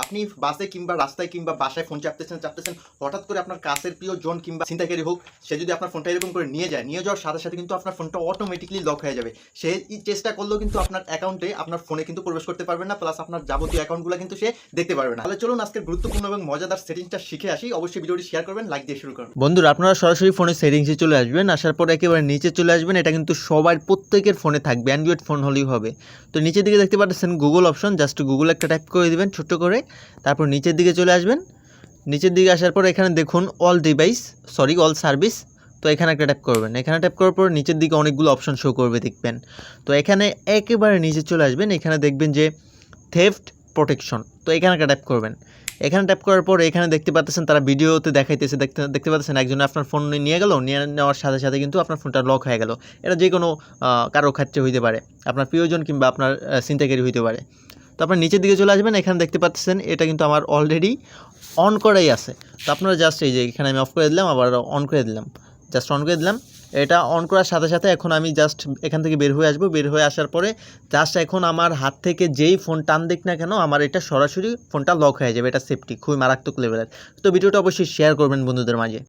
আপনি বাসে কিংবা রাস্তায় কিংবা বাসায় ফোন চাপতেছেন হঠাৎ করে আপনার কাছের প্রিয়জন কিংবা ছিনতাইকারী হোক, সে যদি আপনার ফোনটা এরকম করে নিয়ে যাওয়ার সাথে সাথে কিন্তু আপনার ফোনটা অটোমেটিকলি লক হয়ে যাবে। সে চেষ্টা করলেও কিন্তু আপনার অ্যাকাউন্টে আপনার ফোনে কিন্তু প্রবেশ করতে পারবে না, প্লাস আপনার যাবতীয় অ্যাকাউন্টগুলো কিন্তু সে দেখতে পারবে না। তাহলে চলুন আজকের গুরুত্বপূর্ণ এবং মজাদার সেটিংসটা শিখে আসি। অবশ্যই ভিডিওটি শেয়ার করবেন, লাইক দিয়ে শুরু করুন। বন্ধুরা, আপনারা সরাসরি ফোনের সেটিংসে চলে আসবেন। আসার পর একেবারে নিচে চলে আসবেন। এটা কিন্তু সবার প্রত্যেকের ফোনে থাকবে, অ্যান্ড্রয়েড ফোন হলেই হবে। তো নিচের দিকে দেখতে পাচ্ছেন গুগল অপশন, জাস্ট গুগল একটা টাইপ করে দিবেন ছোট্ট করে, তারপর নিচের দিকে চলে আসবেন। নিচের দিকে আসার পর এখানে দেখুন অল সার্ভিস। তো এখানে একটা ট্যাপ করবেন। এখানে ট্যাপ করার পর নিচের দিকে অনেকগুলো অপশন শো করবে দেখবেন। তো এখানে একেবারে নিচে চলে আসবেন। এখানে দেখবেন যে থেফট প্রোটেকশন, তো এখানে একটা ট্যাপ করবেন। এখানে ট্যাপ করার পর এখানে দেখতে পাচ্ছেন তারা ভিডিওতে দেখাইতেছে, দেখতে পাচ্ছেন একজন আপনার ফোন নিয়ে নেওয়ার সাথে সাথে কিন্তু আপনার ফোনটা লক হয়ে গেল। এটা যে কোনো কারো ক্ষেত্রে হইতে পারে, আপনার প্রিয়জন কিংবা আপনার ছিনতাইকারী হইতে পারে। তো আপনার নিচের দিকে চলে আসবেন। এখানে দেখতে পাচ্ছেন এটা কিন্তু আমার অলরেডি অন করাই আছে। তো আপনারা জাস্ট এই যে এখানে আমি অফ করে দিলাম, আবার অন করে দিলাম, জাস্ট অন করে দিলাম। এটা অন করার সাথে সাথে এখন আমি জাস্ট এখান থেকে বের হয়ে আসবো। বের হয়ে আসার পরে জাস্ট এখন আমার হাত থেকে যেই ফোন টান দিক না কেন, আমার এটা সরাসরি ফোনটা লক হয়ে যাবে। এটা সেফটি খুবই মারাত্মক লেভেলের। তো ভিডিওটা অবশ্যই শেয়ার করবেন বন্ধুদের মাঝে।